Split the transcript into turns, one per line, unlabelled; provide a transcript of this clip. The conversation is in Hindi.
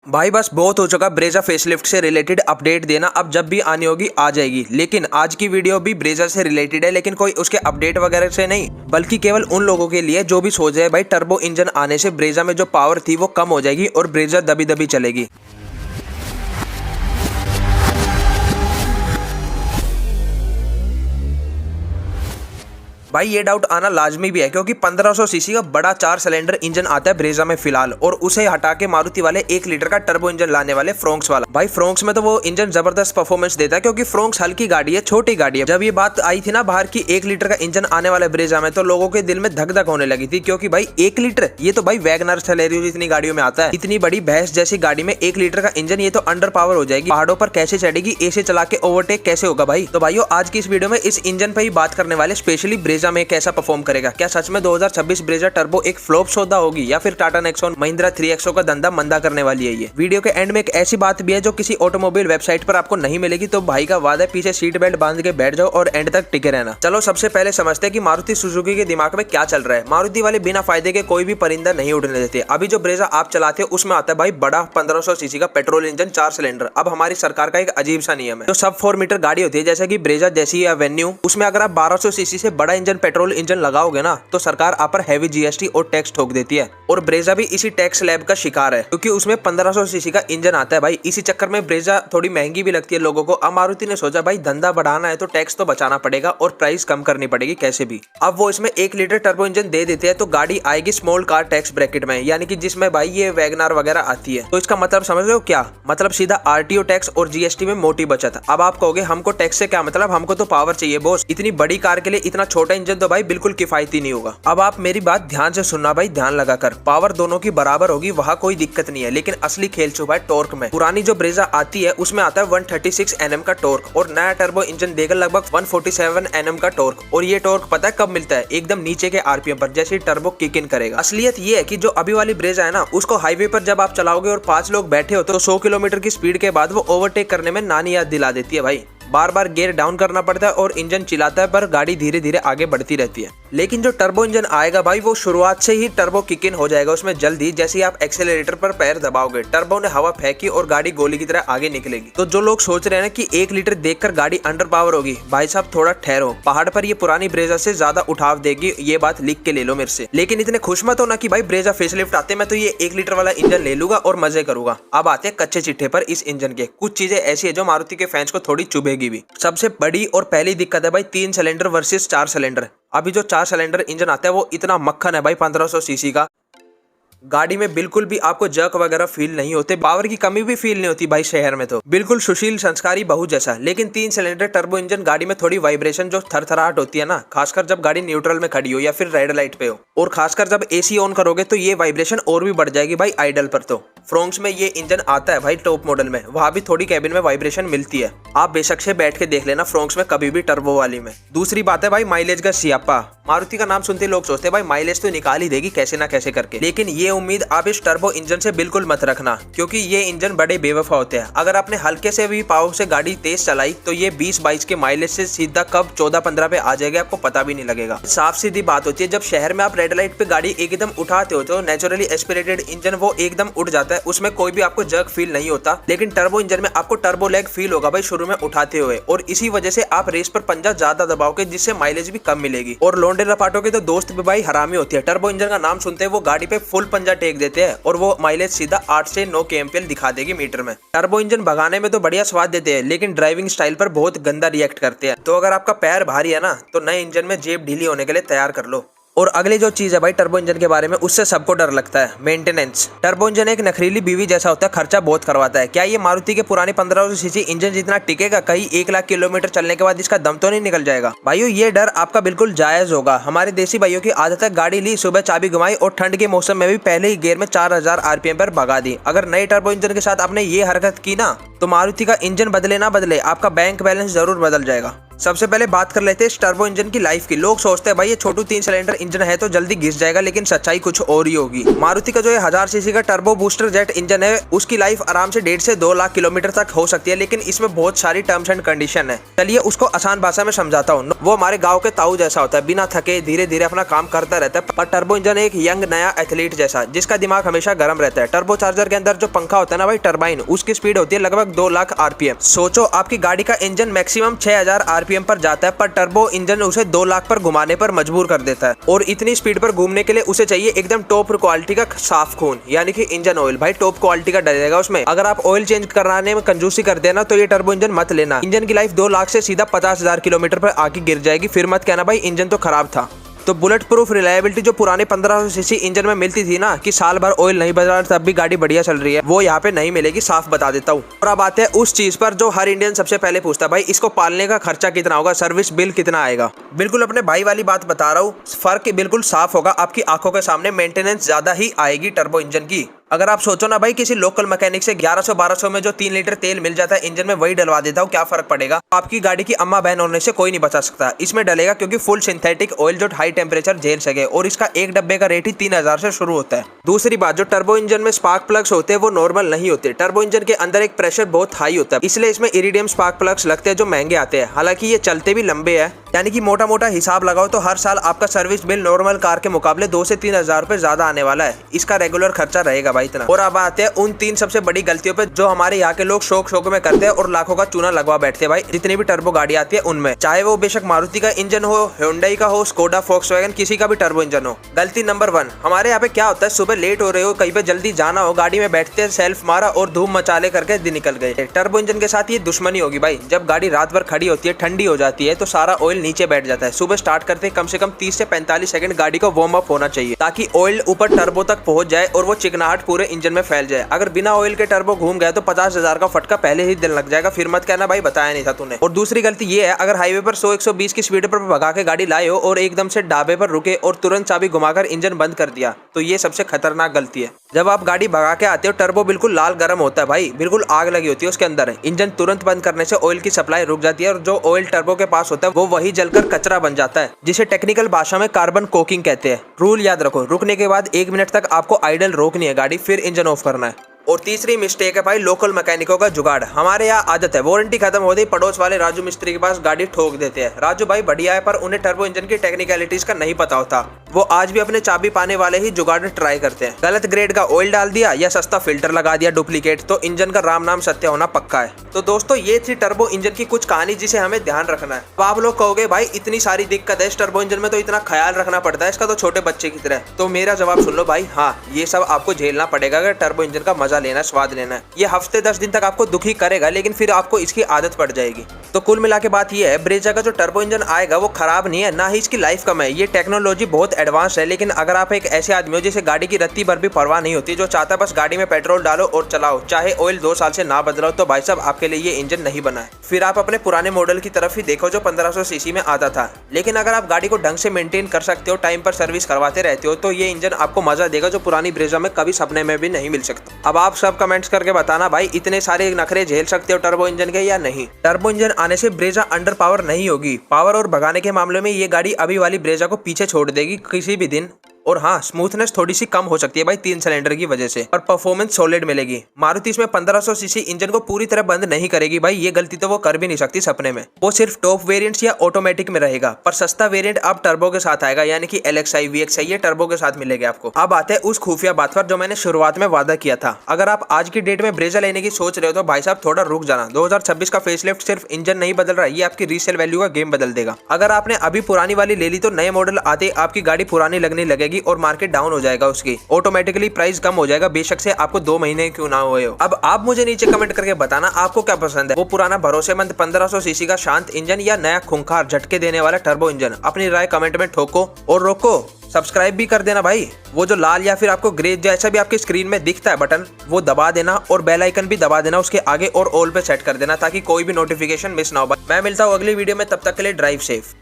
भाई बस बहुत हो चुका ब्रेजा फेसलिफ्ट से रिलेटेड अपडेट देना। अब जब भी आनी होगी आ जाएगी। लेकिन आज की वीडियो भी ब्रेजा से रिलेटेड है, लेकिन कोई उसके अपडेट वगैरह से नहीं, बल्कि केवल उन लोगों के लिए जो भी सोच रहे भाई टर्बो इंजन आने से ब्रेजा में जो पावर थी वो कम हो जाएगी और ब्रेजा दबी दबी चलेगी। भाई ये डाउट आना लाजमी भी है क्योंकि 1500 सीसी का बड़ा 4 सिलेंडर इंजन आता है ब्रेजा में फिलहाल, और उसे हटा के मारुति वाले 1 लीटर का टर्बो इंजन लाने वाले फ्रोंक्स वाला। भाई फ्रोंक्स में तो वो इंजन जबरदस्त परफॉर्मेंस देता है क्योंकि फ्रोंक्स हल्की गाड़ी है, छोटी गाड़ी है। जब ये बात आई थी ना बाहर की 1 लीटर का इंजन आने वाले ब्रेजा में, तो लोगों के दिल में धक धक होने लगी थी क्योंकि भाई 1 लीटर ये तो भाई वैगनर सेलेरियो जितनी गाड़ियों में आता है। इतनी बड़ी भैंस जैसी गाड़ी में 1 लीटर का इंजन, ये तो अंडर पावर हो जाएगी। पहाड़ों पर कैसे चढ़ेगी, ऐसे चला के ओवरटेक कैसे होगा भाई। तो भाइयों आज की इस वीडियो में इस इंजन पर ही बात करने वाले, स्पेशली ब्रेजा में कैसा परफॉर्म करेगा। क्या सच में 2026 ब्रेजा टर्बो एक फ्लॉप सौदा होगी या फिर टाटा नेक्सॉन महिंद्रा 3XO का धंधा मंदा करने वाली है। ये वीडियो के एंड में एक ऐसी बात भी है जो किसी ऑटोमोबाइल वेबसाइट पर आपको नहीं मिलेगी, तो भाई का वादा है पीछे सीट बेल्ट बांध के बैठ जाओ और एंड तक टिके रहना। चलो सबसे पहले समझते हैं कि मारुति सुजुकी के दिमाग में क्या चल रहा है। मारुति वाले बिना फायदे के कोई भी परिंदा नहीं उड़ने देते। अभी जो ब्रेजा आप चलाते हो उसमें आता है भाई बड़ा 1500 सीसी का पेट्रोल इंजन 4 सिलेंडर। अब हमारी सरकार का एक अजीब सा नियम है, जो सब 4 मीटर गाड़ी होती है जैसे कि ब्रेजा जैसी या वेन्यू, उसमें अगर आप 1200 सीसी से बड़ा इंजन पेट्रोल इंजन लगाओगे ना तो सरकार आप पर हैवी जीएसटी और टैक्स ठोक देती है। और ब्रेजा भी इसी टैक्स लैब का शिकार है क्योंकि उसमें 1500 सीसी का इंजन आता है। भाई इसी चक्कर में ब्रेजा थोड़ी महंगी भी लगती है लोगों को। अब मारुति ने सोचा भाई धंधा बढ़ाना है तो टैक्स तो बचाना पड़ेगा और प्राइस कम करनी पड़ेगी कैसे भी। अब वो इसमें 1 लीटर टर्बो इंजन दे देते हैं तो गाड़ी आएगी स्मॉल कार टैक्स ब्रैकेट में, यानी कि जिसमें भाई ये वैगनार वगैरह आती है। तो इसका मतलब समझ रहे हो क्या? मतलब सीधा आरटीओ टैक्स और जीएसटी में मोटी बचत। अब आप कहोगे हमको टैक्स से क्या मतलब, हमको तो पावर चाहिए बॉस। इतनी बड़ी कार के लिए इतना छोटा इंजन तो भाई बिल्कुल किफायती नहीं होगा। अब आप मेरी बात ध्यान से सुनना भाई, ध्यान लगाकर। पावर दोनों की बराबर होगी, वहां कोई दिक्कत नहीं है, लेकिन असली खेल छुपा है टॉर्क में। पुरानी जो ब्रेजा आती है उसमें आता है 136 Nm का टॉर्क और नया टर्बो इंजन देगा लगभग 147 Nm का टॉर्क। और ये टॉर्क पता है कब मिलता है? एकदम नीचे के आरपीएम पर, जैसे टर्बो किक इन करेगा। असलियत ये है कि जो अभी वाली ब्रेजा है ना, उसको हाईवे पर जब आप चलाओगे और 5 लोग बैठे हो तो 100 किलोमीटर की स्पीड के बाद वो ओवरटेक करने में नानी याद दिला देती है भाई। बार बार गियर डाउन करना पड़ता है और इंजन चिल्लाता है, पर गाड़ी धीरे धीरे आगे बढ़ती रहती है। लेकिन जो टर्बो इंजन आएगा भाई वो शुरुआत से ही टर्बो किक इन हो जाएगा उसमें जल्दी। जैसे ही आप एक्सेलरेटर पर पैर दबाओगे टर्बो ने हवा फेंकी और गाड़ी गोली की तरह आगे निकलेगी। तो जो लोग सोच रहे हैं कि 1 लीटर देखकर गाड़ी अंडर पावर होगी, भाई साहब थोड़ा ठहरो। पहाड़ पर ये पुरानी ब्रेजा से ज्यादा उठाव देगी, ये बात लिख के ले लो मेरे से। लेकिन इतने खुश मत होना कि भाई ब्रेजा फेसलिफ्ट आते मैं तो ये 1 लीटर वाला इंजन ले लूंगा और मजे करूंगा। अब आते हैं कच्चे चिट्ठे पर इस इंजन के। कुछ चीजें ऐसी है जो मारुति के फैंस को थोड़ी चुभेगी भी। सबसे बड़ी और पहली दिक्कत है भाई 3 सिलेंडर वर्सेस 4 सिलेंडर। अभी जो 4 सिलेंडर इंजन आता है वो इतना मक्खन है भाई 1500 सीसी का, गाड़ी में बिल्कुल भी आपको जर्क वगैरह फील नहीं होते, पावर की कमी भी फील नहीं होती भाई शहर में, तो बिल्कुल सुशील संस्कारी बहू जैसा। लेकिन 3 सिलेंडर टर्बो इंजन गाड़ी में थोड़ी वाइब्रेशन जो थरथराहट होती है ना, खासकर जब गाड़ी न्यूट्रल में खड़ी हो या फिर रेड लाइट पे हो, और खासकर जब एसी ऑन करोगे तो ये वाइब्रेशन और भी बढ़ जाएगी भाई आइडल पर। तो फ्रोंक्स में ये इंजन आता है भाई टॉप मॉडल में, वहां भी थोड़ी कैबिन में वाइब्रेशन मिलती है। आप बेशक से बैठ के देख लेना फ्रोंक्स में कभी भी टर्बो वाली में। दूसरी बात है भाई माइलेज का सियापा। मारुति का नाम सुनते लोग सोचते हैं भाई माइलेज तो निकाल ही देगी कैसे ना कैसे करके, लेकिन ये उम्मीद आप इस टर्बो इंजन से बिल्कुल मत रखना क्योंकि ये इंजन बड़े बेवफा होते हैं। अगर आपने हल्के से भी पावर से गाड़ी तेज चलाई तो ये 20-22 के माइलेज से सीधा कब 14-15 पे आ जाएगा, आपको पता भी नहीं लगेगा। साफ सीधी बात होती है, जब शहर में आप रेड लाइट पे गाड़ी एकदम उठाते हो तो नेचुरली एस्पिरेटेड इंजन वो एकदम उड़ जाता है, उसमें कोई भी आपको जर्क फील नहीं होता। लेकिन टर्बो इंजन में आपको टर्बो लैग फील होगा भाई शुरू में उठाते हुए, और इसी वजह से आप रेस पर पंजा ज्यादा दबाओगे जिससे माइलेज भी कम मिलेगी। और लोंडे रपाटों के तो दोस्त भी भाई हरामी होती है। टर्बो इंजन का नाम सुनते हैं वो गाड़ी पे फुल पंजा टेक देते हैं और वो माइलेज सीधा 8 से 9 kmpl दिखा देगी मीटर में। टर्बो इंजन भगाने में तो बढ़िया स्वाद देते हैं लेकिन ड्राइविंग स्टाइल पर बहुत गंदा रिएक्ट करते हैं। तो अगर आपका पैर भारी है ना तो नए इंजन में जेब ढीली होने के लिए तैयार कर लो। और अगली जो चीज है भाई टर्बो इंजन के बारे में, उससे सबको डर लगता है, मेंटेनेंस। टर्बो इंजन एक नखरीली बीवी जैसा होता है, खर्चा बहुत करवाता है। क्या ये मारुति के पुराने 1500 सीसी इंजन जितना टिकेगा? कहीं 1 लाख किलोमीटर चलने के बाद इसका दम तो नहीं निकल जाएगा? भाइयों ये डर आपका बिल्कुल जायज होगा। हमारे देसी भाइयों की आदत है गाड़ी ली, सुबह चाबी घुमाई और ठंड के मौसम में भी पहले ही गियर में 4000 आरपीएम पर भगा दी। अगर नए टर्बो इंजन के साथ आपने ये हरकत की ना तो मारुति का इंजन बदले ना बदले आपका बैंक बैलेंस जरूर बदल जाएगा। सबसे पहले बात कर लेते हैं इस टर्बो इंजन की लाइफ की। लोग सोचते हैं भाई ये छोटू 3 सिलेंडर इंजन है तो जल्दी घिस जाएगा, लेकिन सच्चाई कुछ और ही होगी। मारुति का जो ये 1000 सीसी का टर्बो बूस्टर जेट इंजन है उसकी लाइफ आराम से 1.5 से 2 लाख किलोमीटर तक हो सकती है, लेकिन इसमें बहुत सारी टर्म्स एंड कंडीशन है। चलिए उसको आसान भाषा में समझाता हूँ। वो हमारे गाँव के ताऊ जैसा होता है, बिना थके धीरे धीरे अपना काम करता रहता है। पर टर्बो इंजन एक यंग नया एथलीट जैसा, जिसका दिमाग हमेशा गर्म रहता है। टर्बो चार्जर के अंदर जो पंखा होता है ना भाई, टर्बाइन, उसकी स्पीड होती है लगभग 2 लाख आरपीएम। सोचो आपकी गाड़ी का इंजन मैक्सिमम 6000 आरपीएम पर जाता है, पर टर्बो इंजन उसे 2 लाख पर घुमाने पर मजबूर कर देता है। और इतनी स्पीड पर घूमने के लिए उसे चाहिए एकदम टॉप क्वालिटी का साफ खून, यानी कि इंजन ऑयल। भाई टॉप क्वालिटी का डलेगा उसमें। अगर आप ऑयल चेंज कराने में कंजूसी कर देना तो ये टर्बो इंजन मत लेना। इंजन की लाइफ 2 लाख से सीधा 50,000 किलोमीटर पर आके गिर जाएगी। फिर मत कहना भाई इंजन तो खराब था। तो बुलेट प्रूफ रिलायबिलिटी जो पुराने 1500 सीसी इंजन में मिलती थी ना, कि साल भर ऑयल नहीं बदला तब भी गाड़ी बढ़िया चल रही है, वो यहाँ पे नहीं मिलेगी, साफ बता देता हूँ। और अब आते हैं उस चीज पर जो हर इंडियन सबसे पहले पूछता है, भाई इसको पालने का खर्चा कितना होगा, सर्विस बिल कितना आएगा। बिल्कुल अपने भाई वाली बात बता रहा हूँ, फर्क बिल्कुल साफ होगा आपकी आंखों के सामने। मेंटेनेंस ज्यादा ही आएगी टर्बो इंजन की। अगर आप सोचो ना भाई किसी लोकल मैकेनिक से 1100-1200 में जो 3 लीटर तेल मिल जाता है इंजन में, वही डलवा देता हूँ, क्या फर्क पड़ेगा। आपकी गाड़ी की अम्मा बहन होने से कोई नहीं बचा सकता। इसमें डलेगा क्योंकि फुल सिंथेटिक ऑयल जो हाई टेम्परेचर झेल सके, और इसका एक डब्बे का रेट ही 3000 से शुरू होता है। दूसरी बात, जो टर्बो इंजन में स्पार्क प्लग्स होते हैं वो नॉर्मल नहीं होते। टर्बो इंजन के अंदर एक प्रेशर बहुत हाई होता है, इसलिए इसमें इरिडियम स्पार्क प्लग्स लगते हैं जो महंगे आते हैं। हालांकि ये चलते भी लंबे हैं, यानी कि मोटा मोटा हिसाब लगाओ तो हर साल आपका सर्विस बिल नॉर्मल कार के मुकाबले 2 से 3000 रुपए ज्यादा आने वाला है। इसका रेगुलर खर्चा रहेगा भाई इतना। और अब आते हैं उन 3 सबसे बड़ी गलतियों पे जो हमारे यहाँ के लोग शौक में करते हैं और लाखों का चूना लगवा बैठते हैं भाई जितनी भी टर्बो गाड़ी आती है उनमें, चाहे वो बेशक मारुति का इंजन हो, Hyundai का हो, स्कोडा, फोक्सवैगन, किसी का भी टर्बो इंजन हो। गलती नंबर 1, हमारे यहाँ पे क्या होता है, सुबह लेट हो रहे हो, कहीं पे जल्दी जाना हो, गाड़ी में बैठते सेल्फ मारा और धूम मचाले करके दिन निकल गए। टर्बो इंजन के साथ ये दुश्मनी होगी भाई। जब गाड़ी रात भर खड़ी होती है, ठंडी हो जाती है, तो सारा ऑयल नीचे बैठ जाता है। सुबह स्टार्ट करते कम से कम 30 से 45 सेकंड गाड़ी को वार्म अप होना चाहिए, ताकि ऑयल ऊपर टर्बो तक पहुंच जाए और वो चिकनाहट पूरे इंजन में फैल जाए। अगर बिना ऑयल के टर्बो घूम गया तो 50,000 का फटका पहले ही दिन लग जाएगा। फिर मत कहना भाई बताया नहीं था तूने। और दूसरी गलती ये है, अगर हाईवे पर 100-120 की स्पीड पर भगा के गाड़ी लाए हो और एकदम से ढाबे पर रुके और तुरंत चाबी घुमाकर इंजन बंद कर दिया, तो ये सबसे खतरनाक गलती है। जब आप गाड़ी भगा के आते हो, टर्बो बिल्कुल लाल गर्म होता है भाई, बिल्कुल आग लगी होती है उसके अंदर। इंजन तुरंत बंद करने से ऑयल की सप्लाई रुक जाती है और जो ऑयल टर्बो के पास होता है वो वही जलकर कचरा बन जाता है, जिसे टेक्निकल भाषा में कार्बन कोकिंग कहते हैं। रूल याद रखो, रुकने के बाद 1 मिनट तक आपको आइडल रोकनी है गाड़ी, फिर इंजन ऑफ करना है। और तीसरी मिस्टेक है भाई लोकल मैकेनिकों का जुगाड़। हमारे यहाँ आदत है, वारंटी खत्म होती पड़ोस वाले राजू मिस्त्री के पास गाड़ी ठोक देते हैं। राजू भाई बढ़िया है, पर उन्हें टर्बो इंजन की टेक्निकलिटीज का नहीं पता होता। वो आज भी अपने चाबी पाने वाले ही जुगाड़ ट्राई करते हैं। गलत ग्रेड का ऑयल डाल दिया या सस्ता फिल्टर लगा दिया डुप्लीकेट, तो इंजन का राम नाम सत्य होना पक्का है। तो दोस्तों ये थी टर्बो इंजन की कुछ कहानी जिसे हमें ध्यान रखना है। तो आप लोग कहोगे भाई इतनी सारी दिक्कत है इस टर्बो इंजन में, तो इतना ख्याल रखना पड़ता है इसका, तो छोटे बच्चे की तरह। तो मेरा जवाब सुन लो भाई, हाँ ये सब आपको झेलना पड़ेगा अगर टर्बो इंजन का मजा लेना, स्वाद लेना है। ये हफ्ते 10 दिन तक आपको दुखी करेगा, लेकिन फिर आपको इसकी आदत पड़ जाएगी। तो कुल मिला के बात ये है, ब्रेजा का जो टर्बो इंजन आएगा वो खराब नहीं है, ना ही इसकी लाइफ कम है। ये टेक्नोलॉजी बहुत एडवांस है, लेकिन अगर आप एक ऐसे आदमी हो जिसे गाड़ी की रत्ती भर भी परवाह नहीं होती, जो चाहता बस गाड़ी में पेट्रोल डालो और चलाओ, चाहे ऑयल 2 साल से ना बदलाओ, तो भाई साहब आपके लिए ये इंजन नहीं बना है। फिर आप अपने पुराने मॉडल की तरफ ही देखो जो 1500 सीसी में आता था। लेकिन अगर आप गाड़ी को ढंग से मेंटेन कर सकते हो, टाइम पर सर्विस करवाते रहते हो, तो ये इंजन आपको मजा देगा जो पुरानी ब्रेजा में कभी सपने में भी नहीं मिल सकता। अब आप सब कमेंट्स करके बताना भाई इतने सारे नखरे झेल सकते हो टर्बो इंजन के या नहीं। टर्बो इंजन आने से ब्रेजा अंडर पावर नहीं होगी। पावर और भगाने के मामले में ये गाड़ी अभी वाली ब्रेजा को पीछे छोड़ देगी किसी भी दिन। और हाँ, स्मूथनेस थोड़ी सी कम हो सकती है भाई 3 सिलेंडर की वजह से, और परफॉर्मेंस सॉलिड मिलेगी। मारुति इसमें 1500 सीसी इंजन को पूरी तरह बंद नहीं करेगी भाई, ये गलती तो वो कर भी नहीं सकती सपने में। वो सिर्फ टॉप वेरिएंट्स या ऑटोमेटिक में रहेगा, पर सस्ता वेरिएंट अब टर्बो के साथ आएगा, यानी कि LXi, VXi ये टर्बो के साथ मिलेगा आपको। अब आते हैं उस खुफिया बात पर जो मैंने शुरुआत में वादा किया था। अगर आप आज की डेट में ब्रेजा लेने की सोच रहे हो तो भाई साहब थोड़ा रुक जाना। 2026 का फेसलिफ्ट सिर्फ इंजन नहीं बदल रहा है, ये आपकी रीसेल वैल्यू का गेम बदल देगा। अगर आपने अभी पुरानी वाली ले ली तो नए मॉडल आते आपकी गाड़ी पुरानी लगने लगेगी और मार्केट डाउन हो जाएगा, उसकी ऑटोमेटिकली प्राइस कम हो जाएगा, बेशक से आपको 2 महीने क्यों ना हुए हो। अब आप मुझे नीचे कमेंट करके बताना आपको क्या पसंद है, वो पुराना भरोसेमंद 1500 सीसी का शांत इंजन या नया खूंखार झटके देने वाला टर्बो इंजन। अपनी राय कमेंट में ठोको और रोको, सब्सक्राइब भी कर देना भाई। वो जो लाल या फिर आपको ग्रे जैसा भी आपकी स्क्रीन में दिखता है बटन, वो दबा देना और बेल आइकन भी दबा देना उसके आगे, और ऑल पे सेट कर देना ताकि कोई भी नोटिफिकेशन मिस ना हो। मैं मिलता हूँ अगली वीडियो में, तब तक के लिए ड्राइव सेफ।